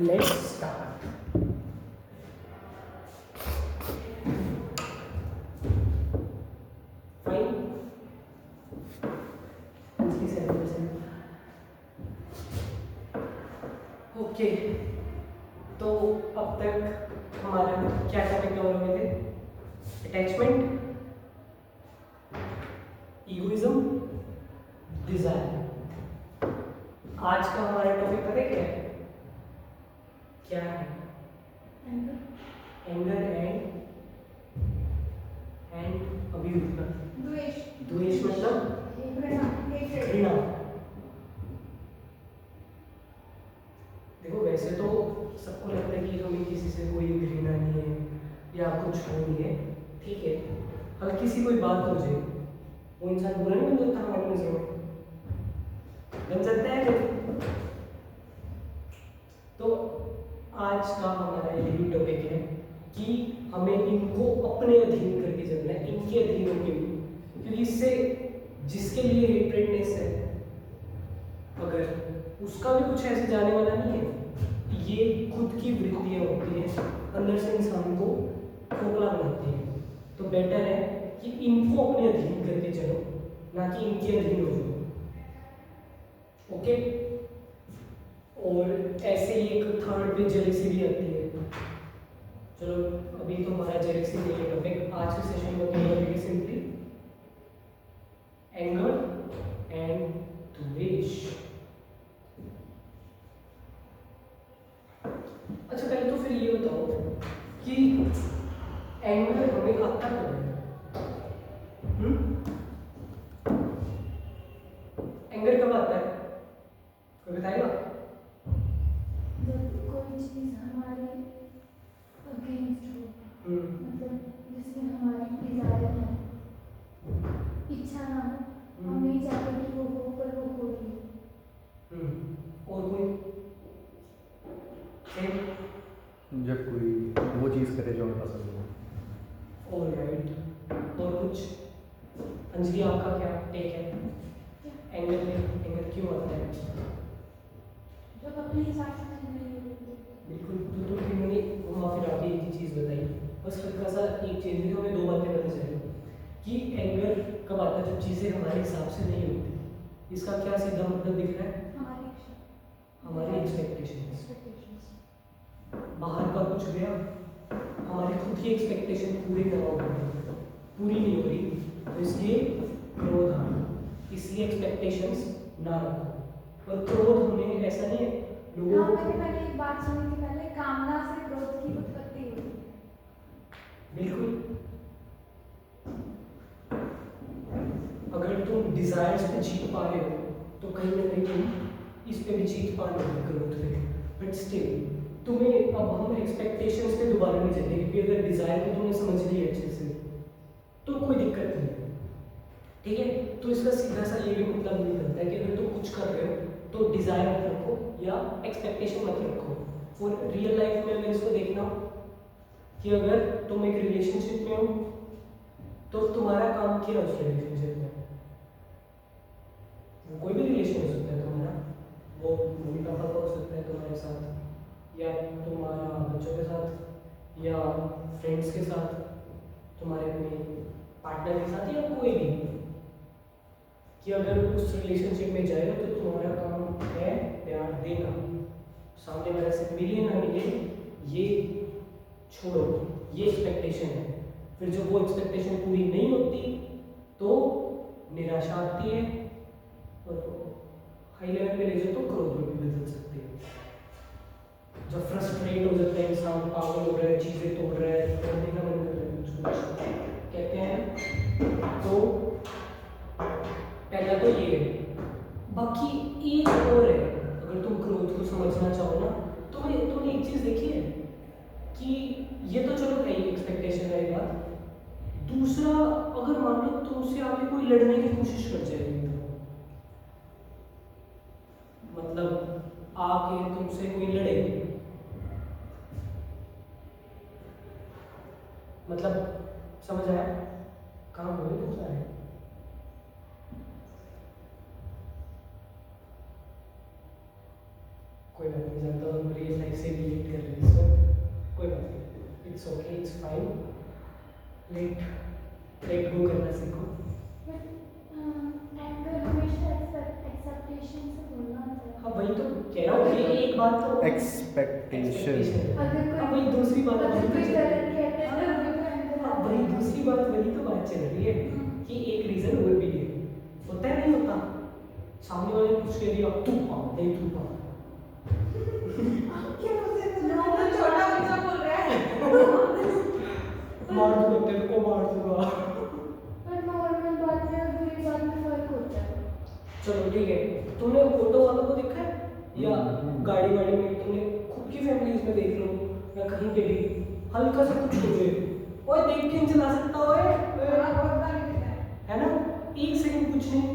Let's start. Fine, 57%। Okay, तो अब तक हमारा क्या टॉपिक कवर हुए थे? Attachment, egoism, desire. आज का हमारा टॉपिक पता है क्या है? क्या है? Anger and abuse. द्वेष। द्वेष मतलब घृणा। देखो, वैसे तो सबको लगता है कि हमें किसी से कोई घृणा नहीं है या कुछ हो नहीं है, ठीक है। हल्की सी कोई बात हो जाए, वो इंसान बुरा नहीं बन जाता हमारी नजरों में? बन सकता है नहीं? तो आज का हमारा यही टॉपिक है कि हमें इनको अपने अधीन करके चलना है, इनके अधीन होके भी, क्योंकि इससे जिसके लिए हेट्रेडनेस है, अगर उसका भी कुछ ऐसे जाने वाला नहीं है। ये खुद की वृत्तियां होती हैं, अंदर से इंसान को खोखला बनाती है। तो बेटर है कि इनको अपने अधीन करके चलो, ना कि इनके अधीन हो जाओ। ओके। और ऐसे ही एक थर्ड पे जेलसी भी आती है। चलो, अभी तो हमारा जेलसी नहीं है टॉपिक। आज के सेशन में टॉपिक सिंपली एंगर एंड द्वेष। अच्छा, पहले तो फिर ये बताओ कि एंगर हमें आता कब है? एंगर कब आता है? कोई बताएगा? जब कोई चीज हमारे अगेंस्ट हो, मतलब जिसमें हमारी डिजायर है, इच्छा ना हो, हम नहीं चाहते कि वो हो पर वो हो रही है। और कोई? जब कोई वो चीज़ करे जो हमें पसंद हो। ऑलराइट, और कुछ? अंजलि, आपका क्या टेक है? एंगर क्यों आता है? जब अपने हिसाब से चीज नहीं होती। बिल्कुल। तो मैंने घुमा फिरा के एक ही चीज़ बताई, बस हल्का सा एक चीज़ है, हमें दो बातें करनी चाहिए कि एंगर कब आता है? जब चीज़ें हमारे हिसाब से नहीं होती। इसका क्या सीधा मतलब दिख रहा है? हमारी एक्सपेक्टेशंस। बाहर का कुछ गया, हमारी खुद की एक्सपेक्टेशन पूरी ना हो रही, पूरी नहीं हो रही, तो इसलिए क्रोध आ रहा। इसलिए एक्सपेक्टेशंस ना रखो। और क्रोध हमें ऐसा नहीं है लोगों को। मैंने एक बात सुनी थी पहले, कामना से क्रोध की उत्पत्ति होती है। बिल्कुल। अगर तुम डिजायर्स पे जीत पा रहे हो तो कहीं ना कहीं तुम इस पे भी जीत पा रहे हो, ग्रोथ पे। बट स्टिल तुम्हें, अब हम एक्सपेक्टेशंस पे दोबारा नहीं चलेंगे, क्योंकि अगर डिजायर को तुमने समझ लिया अच्छे से तो कोई दिक्कत नहीं है, ठीक है। तो इसका सीधा सा ये भी मतलब निकलता है कि अगर तुम कुछ कर रहे हो तो डिजायर मत रखो या एक्सपेक्टेशन मत रखो। और रियल लाइफ में अगर इसको देखना कि अगर तुम एक रिलेशनशिप में हो तो तुम्हारा काम क्या है उस रिलेशनशिप में? कोई भी रिलेशन हो सकता है तुम्हारा, वो मम्मी पापा का हो सकता है तुम्हारे साथ, या तुम्हारा बच्चों के साथ, या फ्रेंड्स के साथ, तुम्हारे अपने पार्टनर के साथ, या कोई भी। कि अगर उस रिलेशनशिप में जाए तो तुम्हारा काम है प्यार देना, सामने वाले से मिले ना मिले ये छोड़ो, ये एक्सपेक्टेशन है। फिर जब वो एक्सपेक्टेशन पूरी नहीं होती तो निराशा आती है, और हाई लेवल पे ले जाओ तो क्रोध में भी बदल सकती है। जब फ्रस्ट्रेट हो जाता है इंसान, पागल हो रहा है, चीज़ें तोड़ रहा है, करने का मन कर रहा है कुछ कहते हैं। तो पहला तो ये है। बाकी एक और है, अगर तुम क्रोध को समझना चाहो ना, तो तुमने एक चीज़ देखी है कि ये तो चलो है एक्सपेक्टेशन है बात। दूसरा, अगर मान लो तुमसे आगे कोई लड़ने की कोशिश कर जाएगी, मतलब आके तुमसे कोई लड़े, मतलब समझ आया? कहाँ बोले तुम सारे? कोई बात नहीं, जानता हूँ रियल लाइफ से रिलेट कर रही है इस वक्त, कोई बात नहीं, it's okay, it's fine, let go करना सीखो। बट एंगर हमेशा एक्सेप्टेशन से बोलना चाहिए। हाँ वही तो कह रहा हूँ, ये एक बात तो एक्सपेक्टेशन। अगर हाँ वही दूसरी बात अगर वही तो कोई चल गलत रही है। कहता है तो हमें तो एंगर हाँ वही दूसरी बात वही तो बात चल रही है कि एक रीजन और भी है, होता है नहीं होता, सामने वाले ने कुछ कह दिया तू पा नहीं तू पा, छोटा बच्चा बोल रहा है। मार दूंगा तेरे को, मार दूंगा। पर नॉर्मल बात में और बुरी बात में फर्क होता है। चलो ठीक है, तुमने ऑटो वालों को देखा है या गाड़ी वाड़ी में, तुमने खुद की फैमिलीज में देख लो या कहीं पे भी हल्का सा कुछ हो जाए, ओए देख के नहीं चला सकता, ओए है ना, एक सेकंड कुछ नहीं,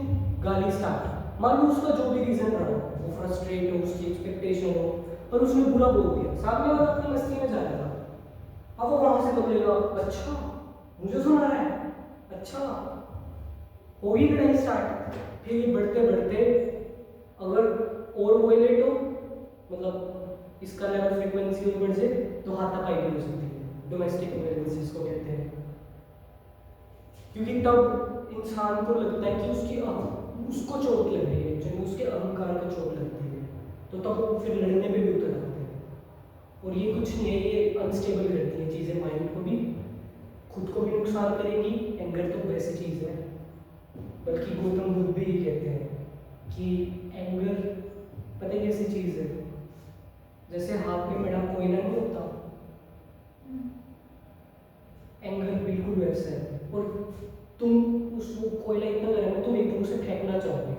गाली स्टार्ट। मान लो उसका जो भी रीजन रहा हो, वो फ्रस्ट्रेट हो, उसकी एक्सपेक्टेशन हो, पर उसने बुरा बोल दिया, सामने वाला अपनी मस्ती में जा रहा था, अब वो वहां से बोलेगा अच्छा मुझे सुना रहा है, अच्छा हो ही लड़ाई स्टार्ट। फिर ये बढ़ते बढ़ते अगर और वोलेट हो, मतलब इसका लेवल फ्रीक्वेंसी और बढ़ जाए तो हाथापाई भी हो सकती है, डोमेस्टिक वायलेंस जिसको कहते हैं, क्योंकि तब इंसान को लगता है कि उसको चोट लग रही है, जब उसके अहंकार को चोट लगती है, तो तब वो फिर लड़ने पे भी उतर आते हैं। और ये कुछ नहीं है, ये अनस्टेबल करती है चीज़ें, माइंड को भी, खुद को भी नुकसान करेगी। एंगर तो वैसी चीज़ है, बल्कि गौतम बुद्ध भी ये कहते हैं कि एंगर पता है कैसी चीज़ है, जैसे हाथ में बड़ा कोयला नहीं होता, एंगर बिल्कुल वैसा है। और तुम उस कोयला इतना गर्म है, तुम एकदम से फेंकना चाहोगे,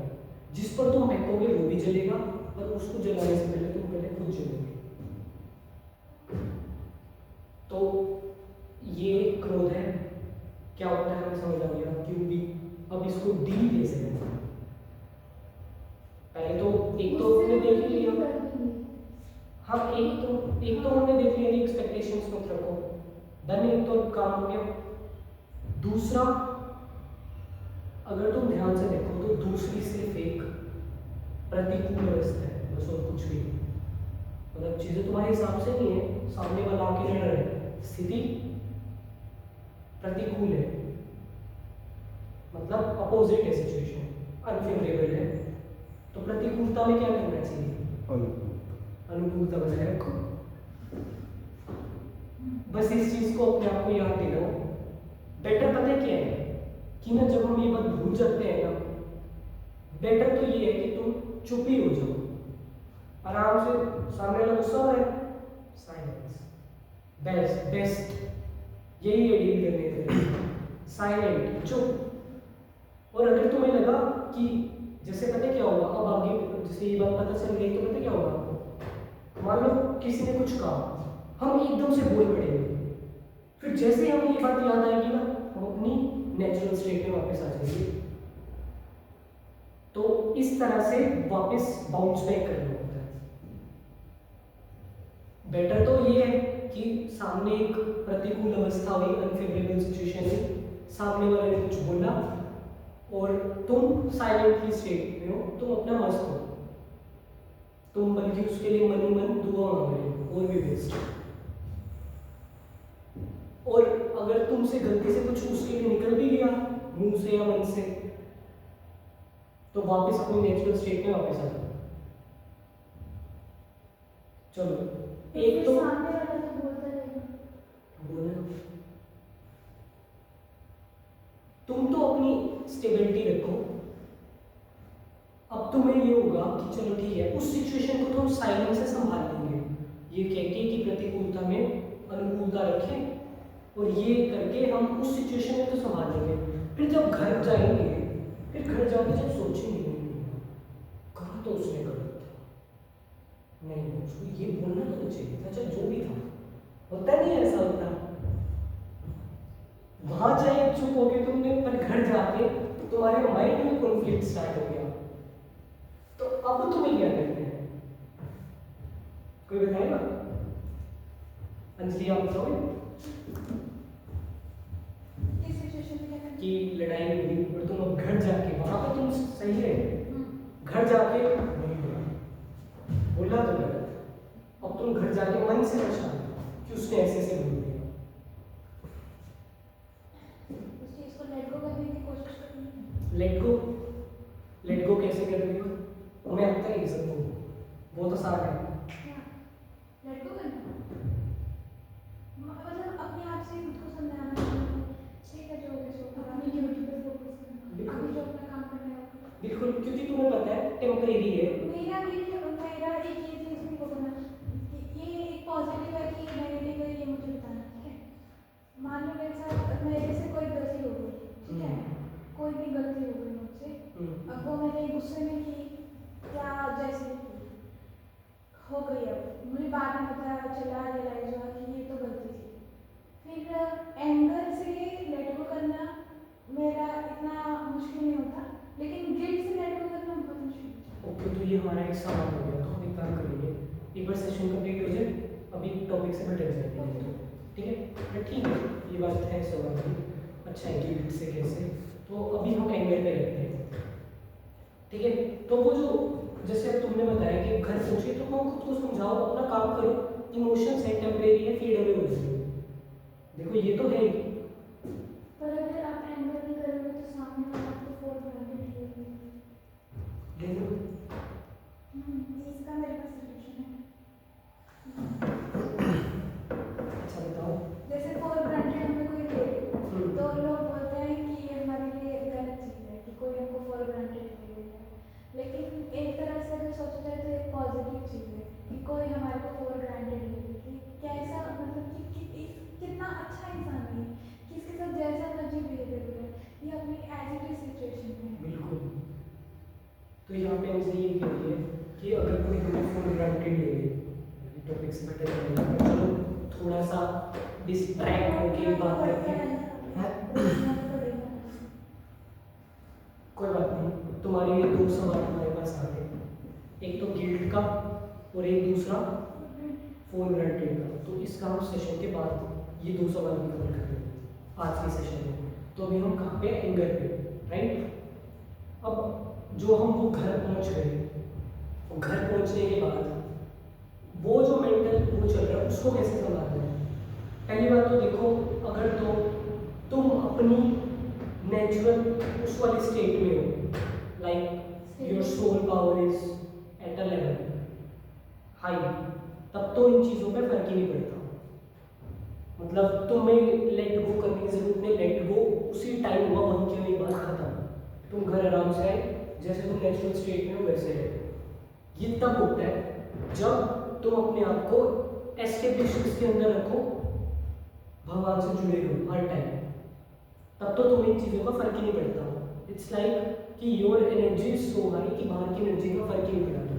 जिस पर तुम फेंकोगे वो भी जलेगा, और उसको जलाने से पहले तुम पहले खुद जलोगे। तो ये क्रोध है, क्या होता है हमें समझ आ गया क्यों भी। अब इसको डील कैसे करें, पहले तो एक तो हमने देख ही लिया, हाँ एक तो हमने देख लिया कि एक्सपेक्टेशंस मत रखो, देन एक तो काम हो गया। दूसरा, अगर तुम ध्यान से देखो तो दूसरी सिर्फ एक प्रतिकूल अवस्था है बस, और कुछ भी, मतलब चीजें तुम्हारे हिसाब से नहीं है, सामने वाला आके लड़ रहा है, स्थिति प्रतिकूल है, मतलब अपोजिट है, सिचुएशन अनफेवरेबल है, तो प्रतिकूलता में क्या करना चाहिए, अनुकूलता बनाए रखो। बस इस चीज को अपने आप को याद दिलाओ। बेटर पता है क्या है कि ना, जब हम ये बात भूल जाते हैं ना, बेटर तो ये है कि तुम चुप ही हो जाओ, आराम से, सामने वाला गुस्सा हो रहा है, साइलेंस, बेस्ट यही है डील करने के लिए, साइलेंट, चुप। और अगर तुम्हें लगा कि जैसे पता क्या होगा, अब आगे जैसे ये बात पता चल गई तो पता क्या होगा आपको, मान लो किसी ने कुछ कहा, हम एकदम से बोल पड़ेंगे, फिर जैसे ही हमें ये बात याद आएगी ना, हम अपनी नेचुरल स्टेट में वापस आ जाएंगे। तो इस तरह से वापस बाउंस बैक करना होता है। बेटर तो ये है कि सामने एक प्रतिकूल अवस्था हुई, अनफेवरेबल सिचुएशन है, सामने वाले ने कुछ बोला और तुम साइलेंटली स्टेट में हो, तुम अपना मस्त हो, तुम बल्कि उसके लिए मन ही मन दुआ मांग रहे हो, और भी बेस्ट। और अगर तुमसे गलती से कुछ उसके लिए निकल भी गया मुंह से या मन से, तो वापस अपनी नेचुरल स्टेट में वापस आ जाओ। चलो एक तो सामने वाला तो बोलता रहेगा, बोलना, तुम तो अपनी स्टेबिलिटी रखो। अब तुम्हें ये होगा कि चलो ठीक है, उस सिचुएशन को तो हम साइलेंस से संभाल लेंगे, ये कह के कि प्रतिकूलता में अनुकूलता रखें, और ये करके हम उस सिचुएशन में तो संभाल लेंगे। फिर जब घर जाएंगे, फिर घर जाके जब सोचेंगे कहा तो उसने गलत था, नहीं उसको ये बोलना तो चाहिए था, चाहे जो भी था, होता नहीं ऐसा होता। वहां चाहे चुप हो गए तुमने, पर घर जाके तुम्हारे माइंड में कॉन्फ्लिक्ट स्टार्ट हो गया, तो अब तुम्हें क्या करना है, कोई बताएगा? अंजलि आप बताओगे कि लड़ाई हुई और तुम अब घर जाके, वहां पर तुम सही है, घर जाके नहीं बोला, बोला तो गलत, अब तुम घर जाके मन से पछताना कि उसने ऐसे ऐसे बोल दिया। उस चीज़ को लेट गो करने की कोशिश करनी है। लेट गो कैसे कर रही हो? तुम्हें आता है ये सब? वो तो सारा है। क्या लेट गो करना, मतलब अपने आप से खुद को समझाना ठीक है, जो हो गया सो गया, अपनी ड्यूटी पर फोकस करना, अभी जो अपना काम करना है वो करना। बिल्कुल, क्योंकि तुम्हें पता है टेम्परेरी है। मेरा एक ये चीज़ भी बोलना, ये एक पॉजिटिव है कि नेगेटिव है, ये मुझे बताना, ठीक है। मान लो मेरे साथ मेरे से कोई गलती हो गई, ठीक है, कोई भी गलती हो गई मुझसे, अब वो मैंने गुस्से में की या जैसे हो गई, अब मुझे बाद में पता चला, रियलाइज हुआ कि ये तो गलती थी। फिर एंगर से लेट गो करना मेरा इतना मुश्किल नहीं होता, लेकिन गिल्ट से लेट गो करना बहुत मुश्किल है। ओके, तो ये हमारा एक सवाल हो गया, तो हम एक काम करेंगे, एक बार सेशन कंप्लीट हो जाए, अभी टॉपिक से भटक जाएंगे तो ठीक है। बट ठीक है, ये बात है सवाल की, अच्छा है गिल्ट से कैसे, तो अभी हम एंगर पे रहते हैं, ठीक है। तो वो जो जैसे अब तुमने बताया कि घर पहुंचे तो हम खुद को समझाओ, अपना काम करो, इमोशंस है टेम्परेरी है, फेड अवे हो जाएंगे। देखो ये तो है ही, पर अगर आप एंगर नहीं करोगे तो सामने वाला आपको फोर ग्रांटेड लेगा। इसका मेरे पास सॉल्यूशन है। अच्छा बताओ। जैसे फोर ग्रांटेड हमें कोई दे तो लोग बोलते हैं कि ये हमारे लिए गलत चीज़ है कि कोई हमको फोर ग्रांटेड दे देता है, लेकिन एक तरह से अगर सोचा जाए तो एक पॉजिटिव चीज़ है कि कोई हमारे को फोर ग्रांटेड ले दे, कि कैसा मतलब कि कितना अच्छा इंसान है, कि इसके साथ जैसा मर्जी बिहेवियर हो रहा है, ये अपनी एज इट इज सिचुएशन में है। बिल्कुल, तो यहाँ पे हमसे ये कहिए कि अगर कोई हमें फुल ग्रांटेड ले ले, टॉपिक से बेटर करेंगे, चलो थोड़ा सा डिस्ट्रैक्ट होके बात करते हैं। कोई बात नहीं, तुम्हारे ये दो सवाल हमारे पास आ गए, एक तो गिल्ट का और एक दूसरा फुल ग्रांटेड का। तो इसका हम सेशन के बाद ये दो सवाल भी कवर कर लेंगे आज के सेशन में। तो अभी हम कहाँ पे, एंगर पे, राइट। अब जो हम वो घर पहुँच गए, और घर पहुँचने के बाद वो जो मेंटल वो चल रहा है उसको कैसे संभालना है। पहली बात तो देखो, अगर तो तुम अपनी नेचुरल उस वाली स्टेट में हो, like your soul power is at a level high, तब तो इन चीज़ों पे फर्क ही नहीं पड़ता। मतलब तुम्हें लेट गो करने की जरूरत नहीं, लेट गो उसी टाइम हुआ, बंद किया, एक बात खत्म, तुम घर आराम से आए, जैसे तुम नेचुरल स्टेट में हो वैसे रहे। ये तब होता है जब तुम अपने आप को एस्टेब्लिश के अंदर रखो, भगवान से जुड़े हो हर टाइम, तब तो तुम्हें इन चीज़ों का फर्क ही नहीं पड़ता। इट्स लाइक कि your energy is so high कि बाहर की एनर्जी का फर्क ही नहीं पड़ता।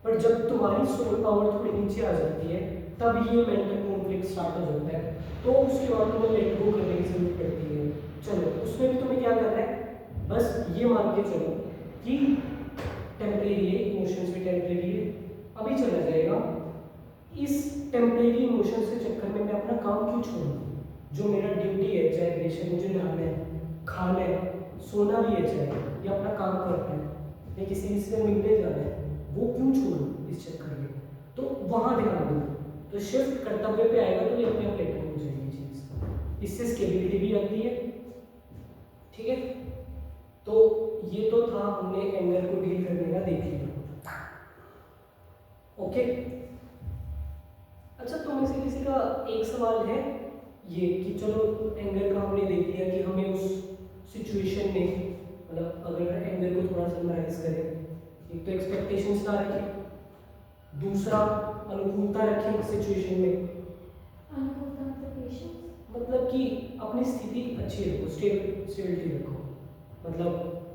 पर जब तुम्हारी सोल पावर थोड़ी नीचे आ जाती है, तब ये मेंटल कॉन्फ्लिक्ट स्टार्ट हो जाता है, तो उसके बाद तुम्हें लेट गो करने की जरूरत पड़ती है। चलो उसमें भी तुम्हें क्या करना है, बस ये मान के चलो कि टेम्परेरी है, इमोशंस भी टेम्परेरी है, अभी चला जाएगा। इस टेम्परेरी इमोशंस के चक्कर में मैं अपना काम क्यों छोड़ूं? जो मेरा ड्यूटी है, चाहे बेशक मुझे नहाना है, खाना है, सोना भी है, चाहे या अपना काम करना है या किसी से मिलने जाना है, वो क्यों छोड़ूं इस चक्कर में? तो वहाँ ध्यान दो, तो शिफ्ट कर्तव्य पे आएगा तो ये अपने आप लेटर हो जाएगी चीज़, इससे स्टेबिलिटी भी आती है, ठीक है। तो ये तो था, हमने एंगर को डील करने का देख लिया, ओके। अच्छा, तुम में से किसी का एक सवाल है ये कि चलो एंगर का हमने देख लिया कि हमें उस सिचुएशन में, मतलब अगर एंगर को थोड़ा समराइज करें, एक तो एक्सपेक्टेशंस ना रखें, दूसरा अनुकूलता रखें सिचुएशन में, अनुकूलता मतलब पेशेंस, मतलब कि अपनी स्थिति अच्छी रखो, स्टेबिलिटी रखो, मतलब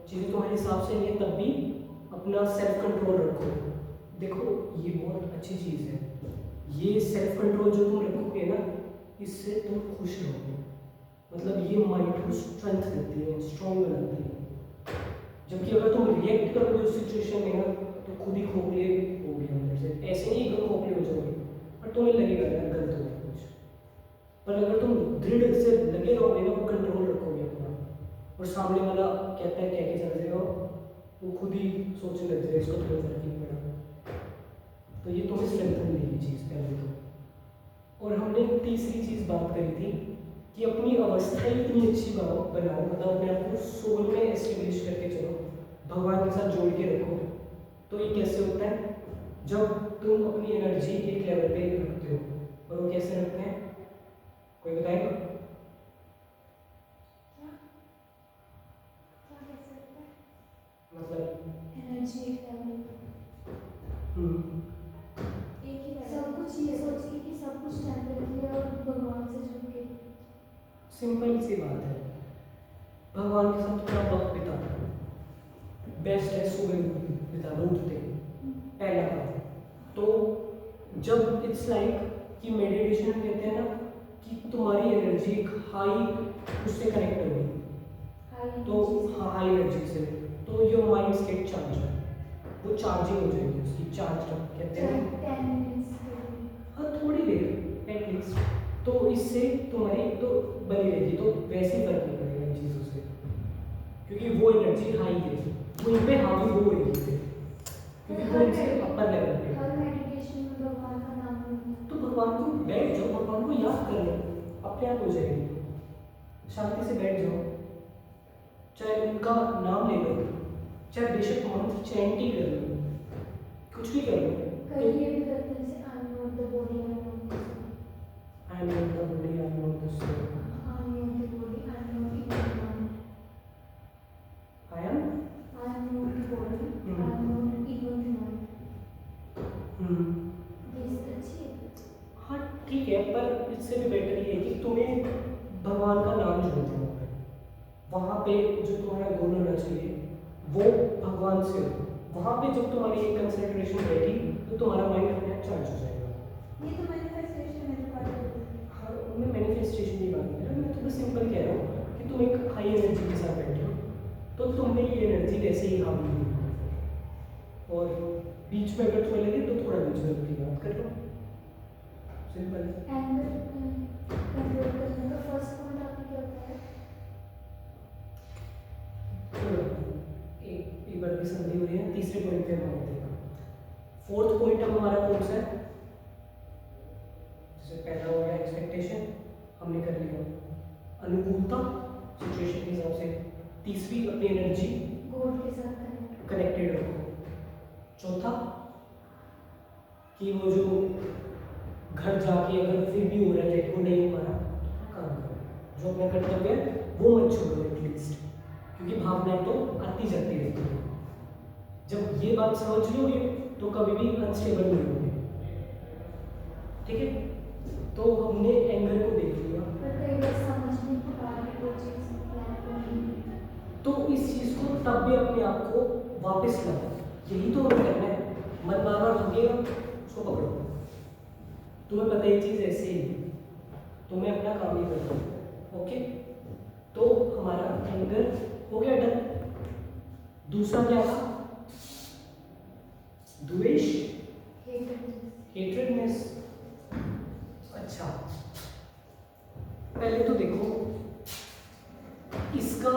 चीज़ें तुम्हारे हिसाब से नहीं है तब भी अपना सेल्फ कंट्रोल रखो। देखो ये बहुत अच्छी चीज़ है, ये सेल्फ कंट्रोल जो तुम रखोगे ना, इससे तुम खुश रहोगे, मतलब ये माइंड को स्ट्रेंथ देती है, स्ट्रॉन्ग बनाती है। जबकि अगर तुम रिएक्ट करोगे उस सिचुएशन में ना, तो खुद ही खोखले होगे अंदर से, ऐसे नहीं एकदम खोखले हो जाओगे, पर तुम्हें लगेगा यार गलत हो गया कुछ। पर अगर तुम दृढ़ से लगे रहोगे ना, वो कंट्रोल रखोगे अपना, और सामने वाला कहता है कह के चल जाएगा, वो खुद ही सोचने लग जाएगा इसको तुम्हें फर्क नहीं पड़ा। तो ये तुम्हें स्ट्रेंथन देगी चीज़ पहले तो। और हमने तीसरी चीज़ बात करी थी कि अपनी अवस्था ही इतनी अच्छी बनाओ, मतलब अपने आप को सोल में एस्टेब्लिश करके चलो, भगवान के साथ जोड़ के रखो। तो ये कैसे होता है? जब तुम अपनी एनर्जी एक लेवल पे रखते हो, और वो कैसे रखते हैं कोई बताएगा? मतलब एनर्जी एक लेवल हम्म, एक ही सब कुछ ये सोचिए कि सब कुछ टेम्परेरी है और भगवान से जुड़ के सिंपल सी बात है, भगवान के साथ थोड़ा वक्त बिताना बेस्ट है। सुबह बिताना उठते पहला काम। तो जब इट्स लाइक कि मेडिटेशन में कहते हैं ना कि तुम्हारी एनर्जी एक हाई उससे कनेक्ट होगी, तो हाँ हाई एनर्जी से, तो योर माइंड गेट चार्ज, वो चार्जिंग हो जाएगी उसकी, चार्ज कहते हैं 10 मिनट्स हाँ थोड़ी देर एटलीस्ट। तो इससे तुम्हारी तो बनी रहेगी, तो वैसे ही फर्क नहीं पड़ेगा इन चीज़ों से, क्योंकि वो एनर्जी हाई है, वो इन पे हावी हो रही है, क्योंकि वो इनसे अपर लेवल पे। हर मेडिटेशन में भगवान का नाम लेना, तो भगवान को बैठ जाओ, भगवान को याद कर लो, अपने आप हो जाएगी। शांति से बैठ जाओ, चाहे उनका नाम ले लो, चाहे बेशक मंत्र चैंट ही कर लो, कुछ भी कर लो। कई ये भी करते हैं जैसे I know the body, I know the I know the body, I know the soul, I know the body, I know the mind, I am I know the body, I know even the mind. ये अच्छी है। हाँ ठीक है, पर इससे भी better ये है कि तुम्हें भगवान का नाम जोड़ दो वहाँ पे, जो तुम्हारा गोल होना चाहिए वो भगवान से हो। वहाँ पे जब तुम्हारी एक कंसंट्रेशन रहेगी तो तुम्हारा माइंड अपने आप चार्ज हो जाएगा। ये तो मैनिफेस्टेशन है, बात है। हाँ मैं मैनिफेस्टेशन की बात कर रहा हूँ, मैं थोड़ा सिंपल कह रहा हूँ कि तुम एक हाई एनर्जी के साथ बैठे हो, तो तुम में ये एनर्जी वैसे ही हावी होगी, और बीच में अगर तुम्हें लगे तो थोड़ा बीच में रुक के बात कर लो, सिंपल। एंगर कंट्रोल करने का फर्स्ट पॉइंट आपने क्या बताया? एक बार भी संधि हो रही है, तीसरे पॉइंट पे हम आते हैं। फोर्थ पॉइंट अब हमारा कौन सा है? जैसे पहला हो गया एक्सपेक्टेशन, हमने कर लिया, अनुकूलता सिचुएशन के हिसाब से। तीसरी अपनी एनर्जी गॉड के साथ कनेक्टेड रखो। चौथा कि वो जो घर जाके अगर फिर भी हो रहा है वो नहीं हो रहा, काम करो, जो अपना कर्तव्य है वो मत छोड़ो एटलीस्ट, क्योंकि भावनाएं तो आती जाती रहती है। जब ये बात समझ लोगे तो कभी भी अनस्टेबल नहीं होगे, ठीक है? तो हमने एंगर को देख लिया, पर कई बार समझ नहीं पा रही वो चीज़ तो इस चीज़ को तब भी अपने आप को वापस लाओ, यही तो हमें करना है। मन बार बार भागेगा, उसको पकड़ो, तुम्हें पता है ये चीज़ ऐसे ही है, तुम्हें अपना काम ही करना है, ओके? तो हमारा एंगर हो गया डन। दूसरा क्या था? द्वेष, हेट्रेडनेस। अच्छा पहले तो देखो, इसका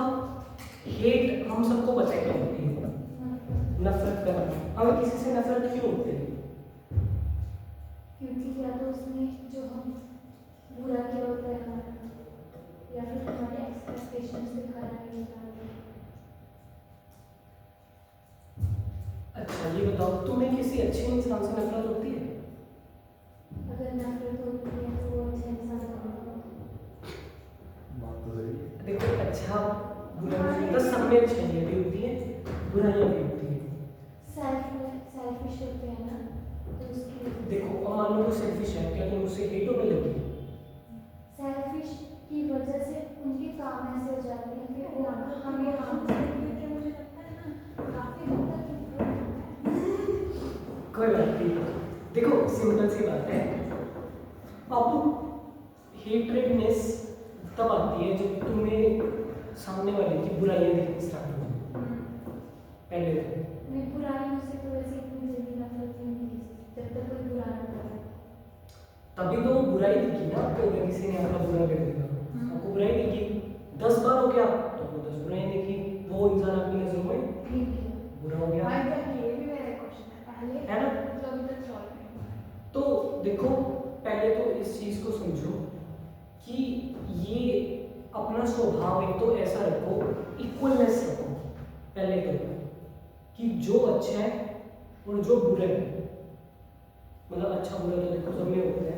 हेट हम सबको पता है क्या होती है, नफरत करना। हमें किसी से नफरत क्यों होती है? क्योंकि या तो उसने जो हम बुरा किया होता है हमारा, या फिर हमारे एक्सपेक्टेशंस दिखा रहा है। अच्छा ये बताओ, तुम्हें किसी अच्छे इंसान से नफरत होती है? अगर नफरत होती है तो वो अच्छा इंसान होगा। बात तो सही है। देखो अच्छा बुरा तो सब में अच्छाइयाँ भी होती है, बुराइयाँ भी होती है। सेल्फिश होते हैं ना, तो उसकी देखो और मान लो वो सेल्फिश है, क्या तुम उससे हेट होने लगी? सेल्फिश की वजह से उनके काम ऐसे हो जाते हैं कि वो हमें हार्म करते हैं। मुझे लगता है ना काफ़ी हद तक कोई बात नहीं, देखो सिंपल सी बात है। अब हेट्रेडनेस तब आती है जब तुम्हें सामने वाले की बुराइयां दिखनी स्टार्ट हो जाए। पहले तो मैं बुराइयों से तो वैसे इतनी जल्दी नफरत नहीं की, जब तक कोई बुरा ना करे। तभी तो वो बुराई दिखी ना आपको, अगर किसी ने आपका बुरा कर दिया, आपको बुराई दिखी, 10 बार हो गया तो वो 10 बुराई दिखी, वो इंसान आपकी नजरों में ठीक है, बुरा हो गया, ये भी मेरा क्वेश्चन है पहले है ना? जो अभी तक सॉल्व नहीं देखो, पहले तो इस चीज़ को समझो कि ये अपना स्वभाव एक तो ऐसा रखो, इक्वलनेस रखो पहले तो, कि जो अच्छा है और जो बुरा है, मतलब अच्छा बुरा तो देखो सब में होता है,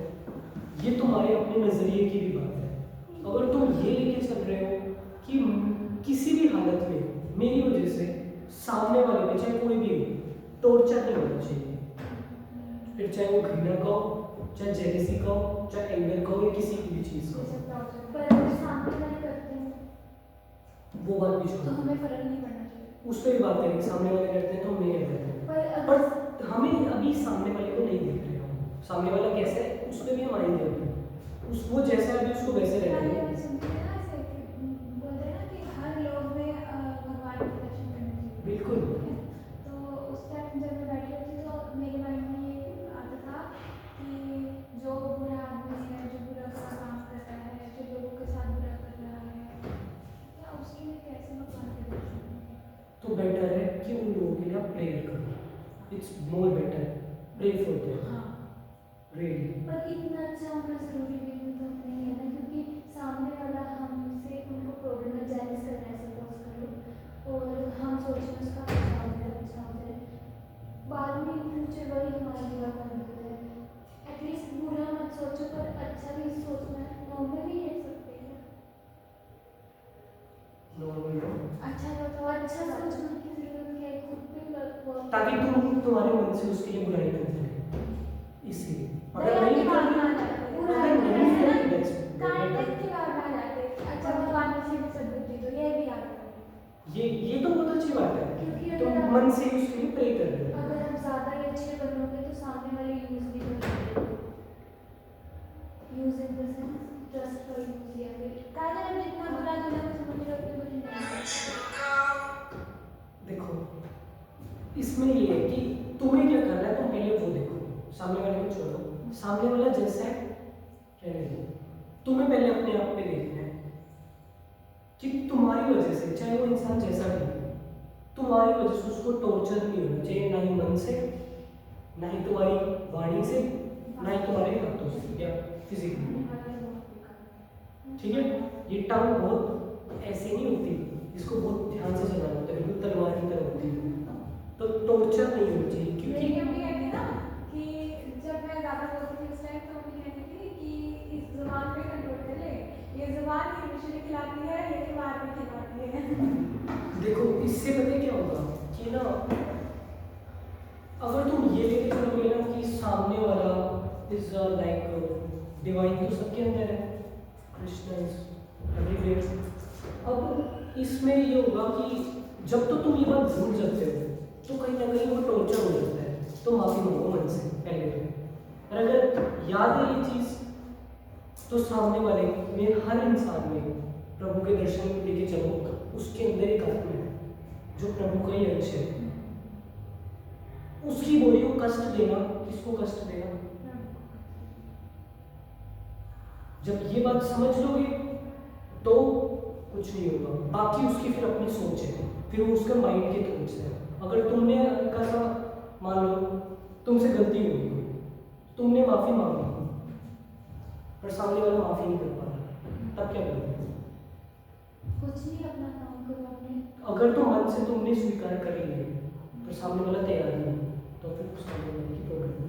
ये तुम्हारे अपने नज़रिए की भी बात है। अगर तुम ये लेके चल रहे हो कि किसी भी हालत में मेरी वजह से सामने वाले पे, चाहे कोई भी हो, टॉर्चर नहीं होना चाहिए, फिर चाहे वो घृणा का हो, चाहे जेलसी का हो, चाहे एंगर का हो, या किसी भी चीज़ का हो, पर अगर सामने वाले करते हैं वो बात भी तो छोड़ो, हमें फर्क नहीं पड़ना चाहिए। उस पर भी बात करेंगे। सामने वाले करते हैं तो हम नहीं करते हैं, पर अगर पर हमें अभी सामने वाले को नहीं देख रहे हो, सामने वाला कैसा है उस पर भी हम आएंगे अभी, उस वो जैसा है अभी उसको वैसे रहने पहले दो। भी सुनते हैं ना ऐसे कि बोलते हैं ना कि हर लोग में भगवान के दर्शन करने चाहिए। बिल्कुल। ठीक है? तो उस टाइम जब मैं बैठी होती तो मेरे माइंड में ये आता था कि जो बुरा आदमी है, जो बुरा बुरा काम कर रहा है, जो लोगों के साथ बुरा कर रहा है, क्या उसके लिए कैसे भगवान के दर्शन करें? तो बेटर है कि उन लोगों के लिए आप प्रेयर करो, it's more better, pray for them हाँ, रियली। पर इतना अच्छा होना जरूरी भी तो नहीं है ना, क्योंकि सामने वाला हमसे उनको प्रॉब्लम में जेलस कर रहा है सपोज करो, और हम सोचें उसका अच्छा हो जाए, बाद में इन फ्यूचर वही हमारे लिए बन जाता है। एटलीस्ट बुरा मत सोचो, पर अच्छा भी सोचना है, नॉर्मल भी रह सकते हैं। नॉर्मल हो, अच्छा बताओ, अच्छा सोचने की जरूरत क्या है, खुद पे वर्क ताकि तुम्हारे मन से उसके लिए बुराई ना निकले, इसीलिए अगर नहीं निकलती, अगर नहीं निकलती that's अच्छा भगवान ने सीधी सद्बुद्धि दो, ये भी याद रखो। ये तो बहुत अच्छी बात है, क्योंकि तुम अगर मन से उसके लिए प्रे कर रहे हो। अगर हम ज़्यादा ही अच्छे बनोगे तो सामने वाले यूज़ भी करेंगे, use in the sense just for use, या फिर काहे हम जितना बुरा दुनिया में समझ रहे होते हैं वो देखो इसमें ये है कि तुम्हें क्या करना है, तुम पहले वो देखो, सामने वाले को छोड़ो, सामने वाला जैसा है कहने दो, तुम्हें पहले अपने आप पे देखना है कि तुम्हारी वजह से, चाहे वो इंसान जैसा भी हो, तुम्हारी वजह से उसको टॉर्चर नहीं होना चाहिए, ना ही मन से, ना ही तुम्हारी वाणी से, ना ही तुम्हारे हाथों से या फिजिकली। ठीक है, ये टंग बहुत ऐसे नहीं होती, इसको बहुत ध्यान से चलाना होता है, बिल्कुल तलवार की तरह होती है, तो टॉर्चर नहीं होनी चाहिए। मेरी क्योंकि मम्मी कहती है ना कि जब मैं ज़्यादा बोलती थी उस टाइम, तो मम्मी कहती थी कि इस ज़ुबान पे कंट्रोल कर ले, ये ज़ुबान हमेशा खिलाती है, ये खिलार भी खिलाती है। देखो इससे पता है क्या होगा कि ना, अगर तुम ये लेके चलोगे ना कि सामने वाला इज लाइक डिवाइन, तो सबके अंदर है, कृष्ण इज एवरीवेयर। अब इसमें ये होगा कि जब तो तुम ये बात भूल जाते हो तो कहीं ना कहीं वो टॉर्चर हो जाता है, तो माफी मांगो मन से पहले तो। और अगर याद है ये चीज़ तो सामने वाले में, हर इंसान में प्रभु के दर्शन लेके चलो, उसके अंदर एक आत्मा है जो प्रभु का ही अंश है, उसकी बॉडी को कष्ट देना, किसको कष्ट देना, जब ये बात समझ लोगे तो कुछ नहीं होगा, बाकी उसकी फिर अपनी सोच है, फिर वो उसका माइंड के थॉट्स है। अगर तुमने हल्का सा मान लो तुमसे गलती हो गई, तुमने माफी मांगी पर सामने वाला माफी नहीं कर पा रहा, तब क्या करोगे? कुछ नहीं, अपना काम करो अपने। अगर तो मन से तुमने स्वीकार कर लिया पर सामने वाला तैयार नहीं, तो फिर सामने वाले की प्रॉब्लम है,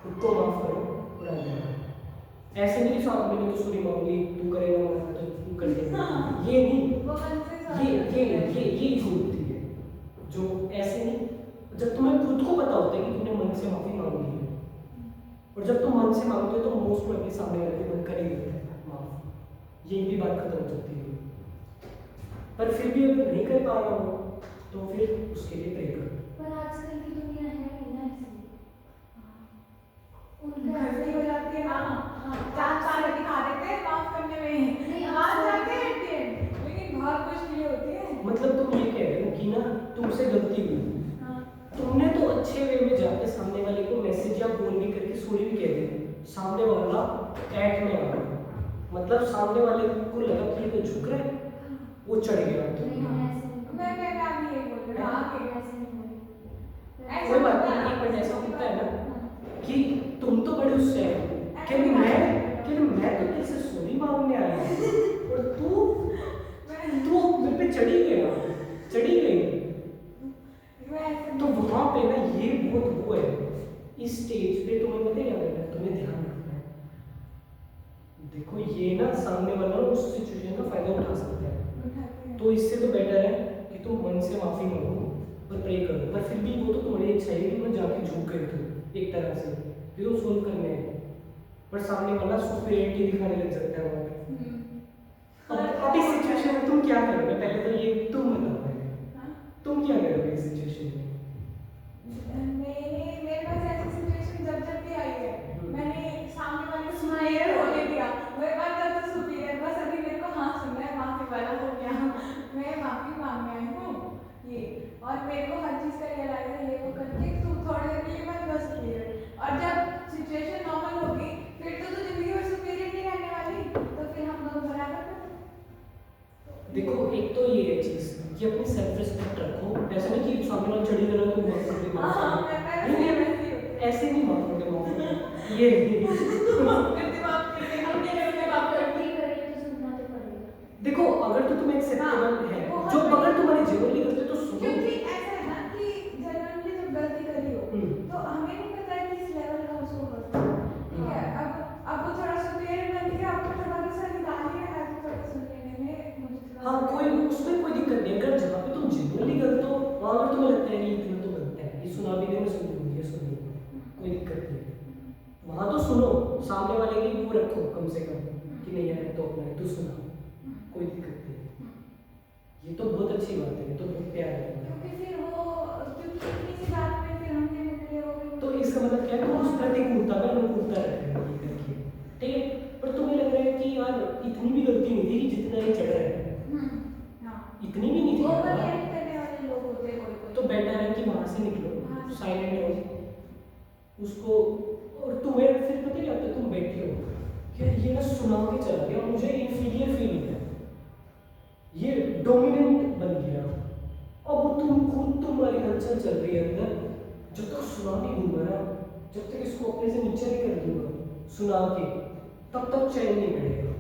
खुद को माफ करो और आगे बढ़ो। ऐसे नहीं सामने मैंने तो सॉरी मांग ली, तू करेगा मत तो तू कर देगा, ये नहीं, वो मन से ये झूठ होती है जो ऐसे नहीं। जब तुम्हें खुद को पता होता है कि तुमने मन से माफी मांग ली है, और जब तुम मन से मांगते हो तो मोस्ट प्रोबेबली सामने वाले के मन कर ही देता है माफ, ये भी बात खत्म हो जाती है। पर फिर भी अगर नहीं कर पा रहा हो तो फिर उसके लिए प्रे करो। पर आजकल की दुनिया है ही ना ऐसी, उनका ऐसे ही हो जाती है ना, हाँ, चार साल दिखा देते हैं माफ करने में, नहीं, मान जाते हैं at the end, लेकिन बहुत मुश्किलें होती है। मतलब तुम ये कह रहे हो कि ना तुमसे गलती हुई, हाँ, तुमने तो अच्छे वे में जाके सामने वाले को मैसेज या फोन भी करके सॉरी भी कह दिया, सामने वाला ऐट में आ गया, मतलब सामने वाले को लगा कि ये तो झुक रहा है, वो चढ़ गया। नहीं हम ऐसे नहीं मैं अभी ये बोल रही हूँ, हाँ कि ऐसे नहीं बोले। ऐसा कोई बात होता है नहीं, ना, एक मिनट ऐसा होता है ना हाँ, कि तुम तो बड़े उससे सॉरी मांगने आया है और तू मेरे पे चढ़ी गई। मैं ऐसे तो वहाँ पे ना ये बहुत वो है, इस स्टेज पे तुम्हें पता है क्या करना है, तुम्हें ध्यान रखना है। देखो ये ना सामने वाला ना उस सिचुएशन का फायदा उठा सकता है, उठाते हैं। तो इससे तो बेटर है कि तुम मन से माफी मांगो और प्रे करो, पर फिर भी वो तो तुम्हारी इच्छा है कि तुम जाके झुक गए तुम एक तरह से, फिर वो सोल्व करने हैं, पर सामने वाला सुपीरियरिटी दिखाने लग जाता है वहाँ पे। अब इस सिचुएशन में तुम क्या करोगे, पहले तो ये तुम बताओ पहले, हाँ? तुम क्या करोगे इस सिचुएशन में? मेरे पास ऐसी सिचुएशन जब भी आई है, मैंने सामने वाले को Smile सुपीरियर करो। होने दिया। मेरे पास जब तो सुपीरियर, बस अभी मेरे को हाँ सुनना है, माफी वाला हो गया, मैं माफी मांगने आई हूँ ये, और मेरे को हर चीज़ का रियलाइज है ये वो करके तू थोड़ी देर के लिए मत बस सुपीरियर, और जब सिचुएशन नॉर्मल होगी फिर तो जिंदगी में सुपीरियर नहीं रहने वाली, तो फिर हम दोनों बराबर हैं। देखो एक तो ये है चीज कि अपनी सेल्फ रिस्पेक्ट रखो, ऐसा नहीं कि सामने वाला चढ़ी गया तो माफ कर दे, हाँ, मैं नहीं, नहीं, वैसे ही होती ऐसे नहीं माफ कर दे, माफ कर दे, ये करते माफ करते हम नहीं करते माफ करते। गलती करें तो सुनना तो पड़ेगा। देखो अगर तो तुम्हें एक्सेप्टेबल हाँ, है, बहुत जो बड़ी- अगर तुम्हारी जेन्युइनली गलती है तो सुनो। क्योंकि ऐसा है ना कि जनरली जब गलती करी हो तो हमें नहीं पता है कि इस लेवल का उसको होता है, ठीक है। अब वो थोड़ा सुपीरियर बन गया, आपको थोड़ा सा निकाल ही रहा है, तो थोड़ा सुन लेने में मुझे थोड़ा हाँ कोई उसमें कोई दिक्कत नहीं, अगर जहाँ पे तुम जेन्युइनली गलत हो वहाँ अगर तुम्हें लगता है कि इतना तो गलत है, ये सुना भी देना, सुन लूँगी, ये सुन लूँगी, कोई दिक्कत नहीं है, वहाँ तो सुनो, सामने वाले की वो रखो कम से कम कि नहीं यार तो अपना है, तू सुना, कोई दिक्कत नहीं है। ये तो बहुत अच्छी बात है, ये तो बहुत प्यार है तुम्हारा। क्योंकि फिर वो क्योंकि किसी बात में फिर हमने निकले हो गए तो इसका मतलब क्या है, तुम उस प्रतिकूलता में अनुकूलता रख रहे हो ये करके, ठीक है, पर तुम्हें लग रहा है कि यार इतनी भी गलती नहीं थी कि जितना ये चढ़ रहा है, हाँ, इतनी भी नहीं थी ओवर यार। रिएक्ट करने वाले लोग होते हैं कोई तो बेटर है कि वहाँ से निकलो, हाँ। साइलेंट रहो उसको, और तुम्हें फिर पता क्या होता है, तुम बैठे हो यार ये ना सुना के चला गया, मुझे इंफीरियर फील होता है, ये डोमिनेंट बन गया, अब तुम खुद तुम्हारी हलचल चल रही है अंदर, जब तक सुना नहीं दूंगा ना, जब तक इसको अपने से नीचे नहीं कर दूंगा सुना के, तब तक चैन नहीं मिलेगा।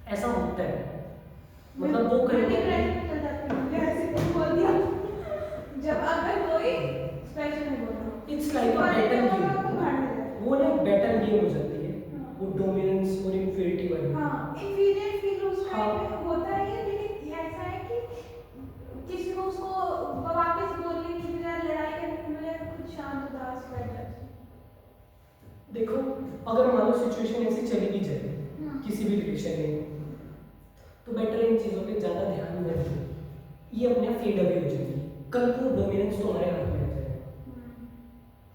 ऐसा होता है, मतलब वो करने जब अगर कोई स्पेशल है बोलता it's like a battle game, वो ना बैटल गेम हो जाती है, वो डोमिनेंस और इंफीरियरिटी वाली। हाँ, इंफीरियर फील उस हाँ। टाइम पे होता ही है, लेकिन ये ऐसा है कि किसी को उसको वापस बोलने की बजाय लड़ाई करने की बजाय खुद शांत उदास बैठ जाते हैं। देखो अगर मान लो सिचुएशन ऐसी चली भी जाए किसी भी रिलेशन में, तो बेटर इन चीज़ों पे ज़्यादा ध्यान न दो, ये अपने आप फेड अवे हो जाएगी, कल को डोमिनेंस तो हमारे हाथ में आ जाएगा।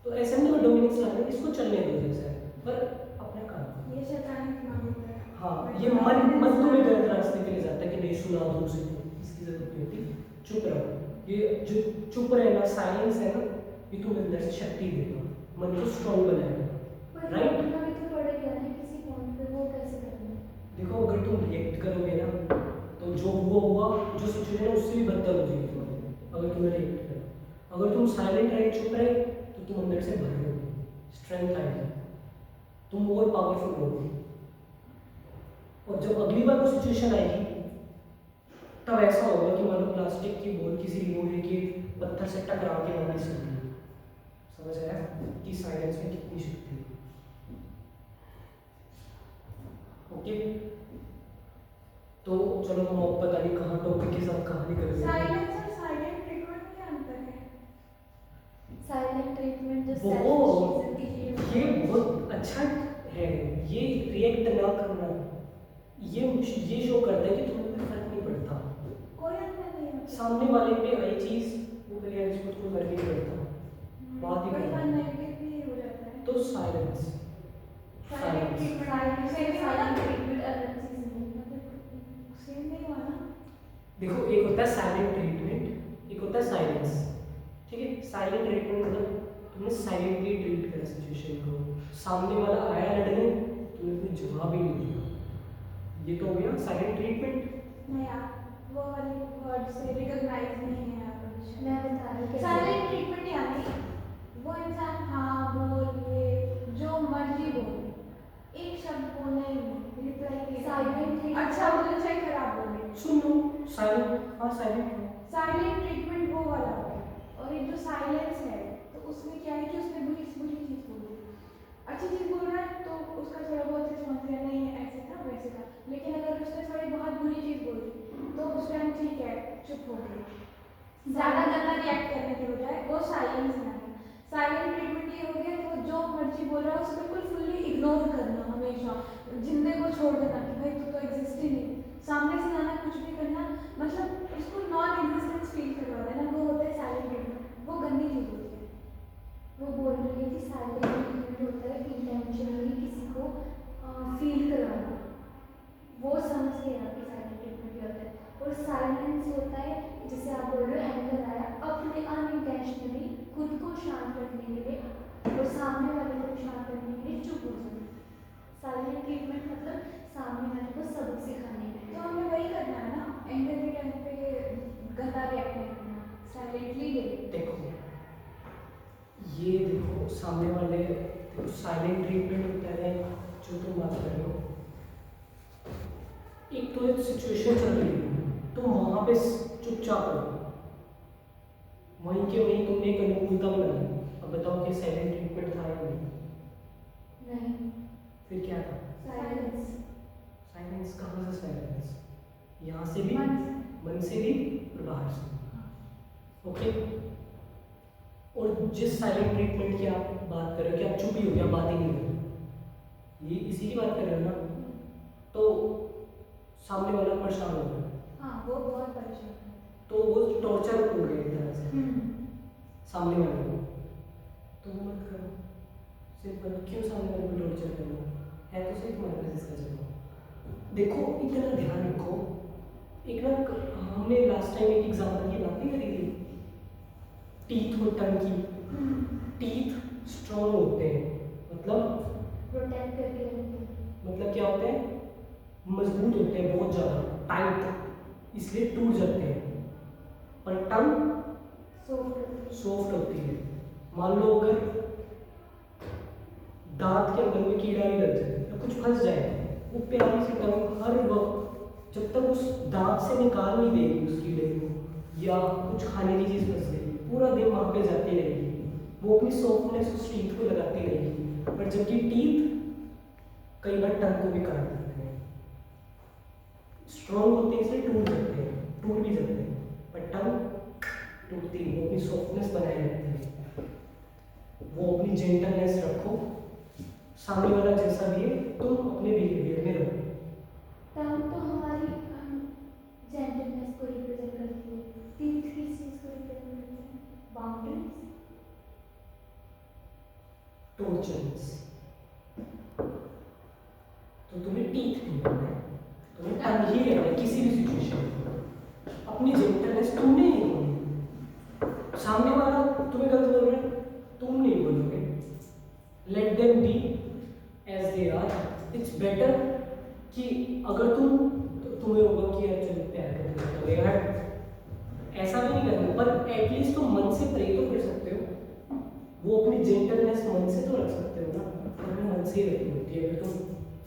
तो ऐसा नहीं डोमिनेंस लाना, इसको चलने दो जैसा है, पर अपना काम। ये शैतानी दिमाग होता है। हाँ ये मन तुम्हें गलत रास्ते पे ले जाता है कि नहीं सुना दो उसे, इसकी जरूरत नहीं होती, चुप रहो। ये जो चुप रहना, साइलेंस है ना, ये तुम्हें अंदर से शक्ति देगा, मन को स्ट्रॉन्ग बनाएगा, पर राइट। रोकना भी तो पड़ेगा ना किसी पॉइंट पे, वो कैसे करना है? देखो अगर तुम रिएक्ट करोगे ना तो जो हुआ जो सिचुएशन है उससे भी बदतर हो जाएगी तुम्हारी, अगर तुम्हें रिएक्ट करो। अगर तुम साइलेंट रहे, चुप रहे, तो तुम अंदर से भरोगे, स्ट्रेंथ आएगी, तुम और पावरफुल होगे, और जब अगली बार वो सिचुएशन आएगी तब ऐसा होगा कि मान लो प्लास्टिक की बॉल किसी लोहे के पत्थर से टकरा के वापस चलती है। समझ आया कि साइलेंस में कितनी शक्ति है। ओके तो चलो हम अब पता नहीं कहाँ टॉपिक के साथ कहाँ निकल गए। साइलेंस और साइलेंट ट्रीटमेंट में क्या अंतर है? साइलेंट ट्रीटमेंट जो वो सेल्फ ये बहुत अच्छा है, ये रिएक्ट ना करना, ये शो करता है कि तुम्हें कोई फर्क नहीं पड़ता, कोई अंतर नहीं है। सामने वाले पे आई चीज वो करियर इसको कोई फर्क नहीं पड़ता, बात ही कोई करना। बात नेगेटिव भी हो जाता है। तो silence silent treatment silent treatment अलग चीज नहीं, मतलब सेम नहीं हुआ ना? देखो एक होता है साइलेंट ट्रीटमेंट, एक होता है साइलेंस, ठीक है। साइलेंट ट्रीटमेंट मतलब तुमने साइलेंटली ट्रीट करा सिचुएशन को, सामने वाला आया लड़ने, तुमने कोई जवाब ही नहीं दिया, ये तो हो गया साइलेंट ट्रीटमेंट। नहीं आप वो वाली वर्ड से रिकॉग्नाइज नहीं है आप कुछ। मैं बता रही हूँ साइलेंट ट्रीटमेंट यानी वो इंसान हाँ बोल ये जो मर्जी बोल, एक शब्द बोलना थॉट्स बिल्कुल फुल्ली इग्नोर करना हमेशा, जिंदे को छोड़ देना कि भाई तू तो एग्जिस्ट ही नहीं, सामने से आना कुछ भी करना, मतलब उसको नॉन एग्जिस्टेंस फील करवा देना, वो होता है साइलेंट ट्रीटमेंट। वो गंदी चीज़ होती है। वो बोल रही है कि साइलेंट ट्रीटमेंट होता है इंटेंशनली किसी को फील करवाना। वो समझ गया कि साइलेंट ट्रीटमेंट क्या होता है। और साइलेंस होता है, जैसे आप बोल रहे हो एंगर आया, अपने अनइंटेंशनली खुद को शांत रखने के लिए और सामने वाले को शांत रखने के लिए चुप हो जाना। साइलेंट ट्रीटमेंट मतलब सामने वाले को सबक सिखाने के तो लिए। हमें वही करना है ना, एंगर के टाइम पे गंदा रिएक्ट नहीं करना, साइलेंटली ले। देखो ये देखो सामने वाले, देखो साइलेंट ट्रीटमेंट होता है जो तुम बात कर रहे हो। एक तो एक सिचुएशन चल रही है, तुम वहां पे चुपचाप रहो, वहीं के वहीं तुमने एक अनुकूलता बनाई। अब बताओ कि साइलेंट ट्रीटमेंट था या नहीं? नहीं, फिर क्या था? साइलेंस। साइलेंस कहाँ से साइलेंस? यहाँ से भी, मन से भी और बाहर से। ओके। और जिस साइलेंट ट्रीटमेंट की आप बात कर रहे हो कि आप चुप ही हो गया, बात ही नहीं कर रहे, ये इसी की बात कर रहे हो ना? तो सामने वाला परेशान हो गया, हाँ वो बहुत परेशान है। तो वो टॉर्चर हो गया एक तरह से सामने वाले को। तो वो मत करो, सिंपल। क्यों सामने वाले को टॉर्चर करना है? तो सही तुम्हारे पास इसका जवाब। देखो इतना ध्यान रखो, एक ना हमने लास्ट टाइम एक एग्जाम्पल की बात नहीं करी थी, टीथ और टंग की। टीथ स्ट्रॉन्ग होते हैं, मतलब प्रोटेक्ट करके रखते हैं। मतलब क्या होते हैं? मजबूत होते हैं, बहुत ज़्यादा टाइट, इसलिए टूट जाते हैं। और टंग सॉफ्ट होती है। मान लो अगर दांत के अंदर में कीड़ा ही लग जाए या कुछ फंस जाए, वो प्यारी सी टंग हर वक्त जब तक उस दांत से निकाल नहीं देगी उस कीड़े को, या कुछ खाने की चीज़ फंस गई, पूरा दिन वहाँ पे जाती रहेगी, वो अपनी सॉफ्टनेस उस टीथ को लगाती रहेगी। पर जबकि टीथ कई बार टंग को भी काट देते हैं, स्ट्रॉन्ग होते हैं इसलिए टूट जाते हैं, टूट भी जाते हैं, पर टंग टूटती नहीं, वो अपनी सॉफ्टनेस बनाए रखती है। वो अपनी जेंटलनेस रखो, सामने वाला जैसा भी है तुम अपने बिहेवियर में रहो। टंग तो हमारी जेंटलनेस को रिप्रेजेंट करती है। टीथ किस चीज़ को रिप्रेजेंट करती है? Boundaries, tortures. तो तुम्हें टीथ नहीं करना है, तुम्हें टंग ही रहना है किसी भी सिचुएशन में। अपनी जेंटलनेस तुमने ही बोलनी, सामने वाला तुम्हें गलत बोल रहा है, तुम नहीं बोलोगे। Let them be as they are. It's better कि अगर तुम्हें होगा कि यार चलो प्यार करते हो यार, ऐसा भी नहीं करना, पर एटलीस्ट तुम मन से प्रे तो कर सकते हो। वो अपनी जेंटलनेस मन से तो रख सकते हो ना, अपने मन से ही रखनी होती है अगर तुम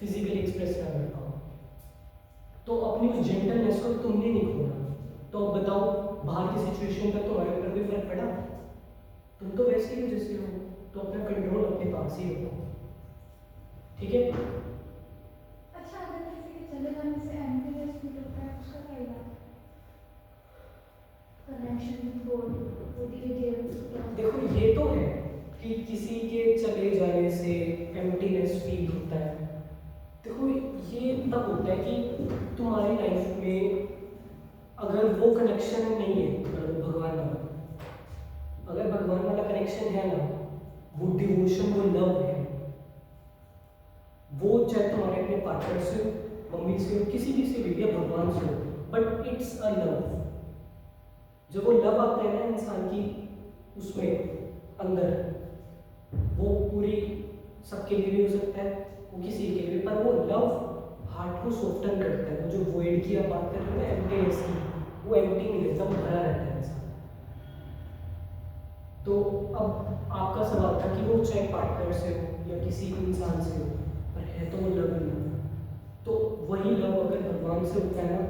फिजिकली एक्सप्रेस ना कर पाओ। तो अपनी उस जेंटलनेस को तुमने नहीं खोना। तो अब बताओ बाहर की सिचुएशन का तुम्हारे ऊपर भी फर्क पड़ा? तुम तो वैसे ही हो जैसे हो, तो अपना कंट्रोल अपने पास ही रखो, ठीक है? अच्छा, अगर किसी के चले जाने से एम्प्टीनेस फील होता है, उसका क्या इलाज? कनेक्शन विद गॉड, वो धीरे-धीरे देखो ये तो है कि किसी के चले जाने से एम्प्टीनेस फील होता है। देखो ये तब होता है कि तुम्हारी लाइफ में अगर वो कनेक्शन नहीं है, मतलब भगवान वाला, अगर भगवान वाला कनेक्शन है ना, वो डिवोशन, वो लव है, वो चाहे तुम्हारे अपने पार्टनर से हो, मम्मी से हो, किसी भी से भी, या भगवान से हो, बट इट्स अ लव। जब वो लव आता है ना इंसान की उसमें अंदर, वो पूरी सबके लिए भी हो सकता है, वो किसी के लिए, पर वो लव हार्ट को सॉफ्टन करता है। वो जो वॉइड की आप बात कर रहे हो ना, एम्प्टीनेस की, वो एम्प्टी नहीं रहता, वो भरा रहता है इंसान। तो अब आपका सवाल था कि वो चाहे पार्टनर से हो या किसी इंसान से हो, पर है तो वो लव ही। तो वही लव अगर भगवान से होता है ना,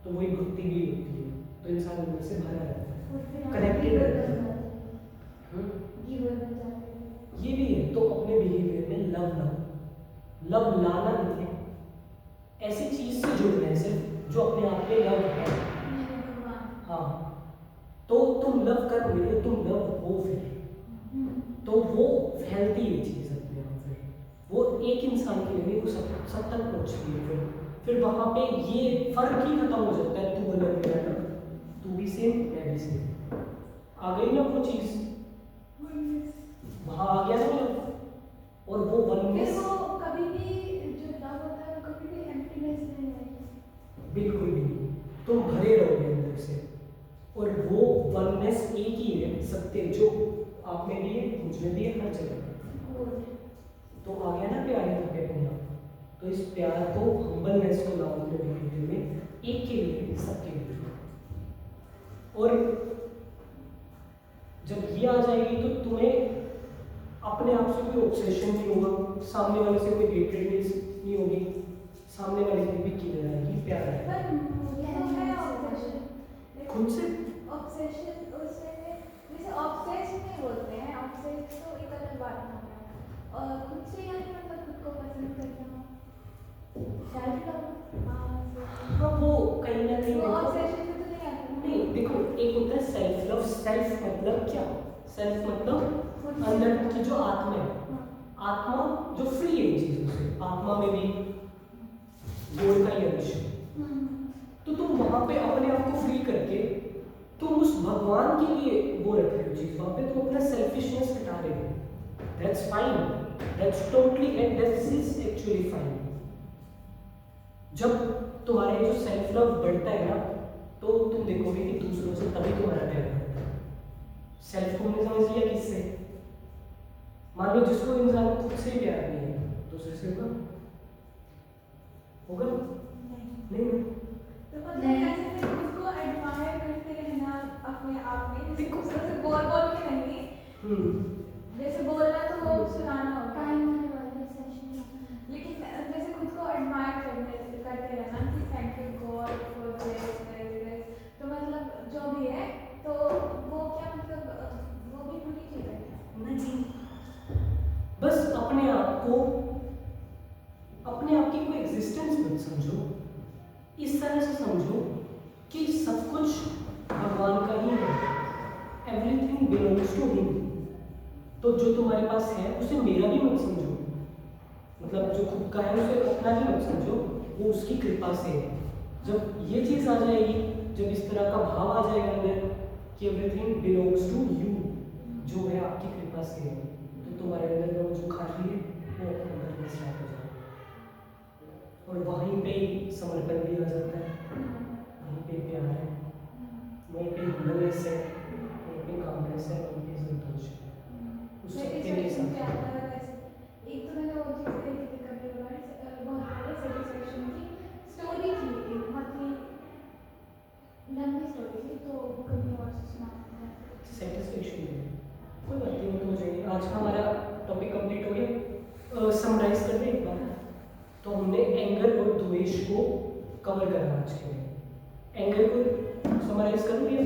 तो वही भक्ति भी होती है, तो इंसान अंदर से भरा रहता है, कनेक्टेड रहता है। गिवर बन जाते हैं। ये भी है, तो अपने बिहेवियर में लव लाना नहीं है, ऐसी चीज से जुड़ना है सिर्फ जो अपने आप में लव है। मेरे भगवान। हाँ, तो तुम लव कर रहे हो, तुम लव हो, फिर तो वो फैलती है चीज अपने आप। फिर एक इंसान के लिए नहीं, वो सब तक पहुँचती है। फिर वहाँ पे ये फर्क ही खत्म हो जाता है, तू अलग मेरा अलग, तू भी सेम मैं भी सेम। आ गई ना वो चीज़, वहाँ आ गया ना लव, और वो फिर वननेस वो कभी भी जो लव होता है वो कभी भी एम्प्टीनेस नहीं है। बिल्कुल भी नहीं, तुम भरे रहोगे अंदर से, और वो वननेस एक ही है, सत्य जो आप में भी है, मुझ में भी है, हर जगह। तो आ गया ना प्यार यहाँ पे अपने आप। तो इस प्यार को, हम्बलनेस को लाओ अपने बिहेवियर में, एक के लिए, सबके लिए। और जब ये आ जाएगी तो तुम्हें अपने आप से कोई ऑब्सेशन नहीं होगा, सामने वाले से कोई हेट्रेडनेस नहीं होगी, सामने वाले की भी किधर आएगी, प्यार आएगा पर मुझे तो है ऑब्सेशन, खुद से। ऑब्सेशन उसमें जैसे ऑब्सेस नहीं बोलते हैं, ऑब्सेस तो एक अलग बात हो गया, और खुद से यानी मतलब खुद को पसंद करना, सेल्फ लव। हाँ, वो कहीं ना कहीं वो देखो, ऑब्सेशन से तो नहीं आता ना। नहीं देखो, एक होता है सेल्फ लव। सेल्फ मतलब क्या? सेल्फ मतलब अंदर की जो आत्मा है, आत्मा जो फ्री है चीजों से, आत्मा में भी गोल का ही अंश है। तो तुम वहां पे अपने आप को फ्री करके तुम उस भगवान के लिए वो रख रहे हो चीज, वहां पे तुम अपना सेल्फिशनेस हटा रहे हो। That's fine, that's totally and that's is actually fine. जब तुम्हारे जो सेल्फ लव बढ़ता है ना, तो तुम देखोगे कि दूसरों से तभी तुम्हारा प्यार बढ़ता है। सेल्फ को हमने समझ लिया किससे? मान लो जिसको इंसान को खुद से प्यार नहीं है, दूसरे से होगा? होगा? नहीं ना? तो मतलब ऐसे से उसको एडमायर करते रहना अपने आप में, जैसे दूसरों से बोल के नहीं, जैसे बोलना तो वो सुनाना होता है, टाइम होने वाला है सेशन। लेकिन जैसे खुद को एडमायर करते रहना कि thank you God for this, तो मतलब जो भी है, तो वो क्या मतलब वो भी बुरी चीज़ है क्या? नहीं, बस अपने आप को, अपने आप की कोई एग्जिस्टेंस मत समझो, इस तरह से समझो कि सब कुछ भगवान का ही है, एवरीथिंग बिलोंग्स टू हिम। तो जो तुम्हारे पास है उसे मेरा भी मत समझो, मतलब जो खुद का है उसे अपना ही मत समझो, वो उसकी कृपा से है। जब ये चीज़ आ जाएगी, जब इस तरह का भाव आ जाएगा अंदर कि एवरीथिंग बिलोंग्स टू यू, जो है आपकी कृपा से है, तो तुम्हारे अंदर वो जो खाली है वो अंदर में स्टार्ट हो जाएगा, और वहीं पे ही समर्पण भी आ जाता है, वहीं पे प्यार है, वहीं पे हुम्बलनेस है, वहीं पे कामनेस है, वहीं पे संतोष है, उस सत्य के साथ। एक तो मैंने वो चीज़ देखी थी कभी बहुत बड़े सेटिस्फेक्शन की स्टोरी थी, एक बहुत ही लंबी स्टोरी थी, तो कभी और सुना। सेटिस्फेक्शन है, कोई बात नहीं, वो तो हो जाएगी। आज का हमारा टॉपिक कंप्लीट हो गया। समराइज कर दें एक बार, तो हमने एंगर और द्वेष को कवर करा आज के लिए। एंगर को समराइज करोगे?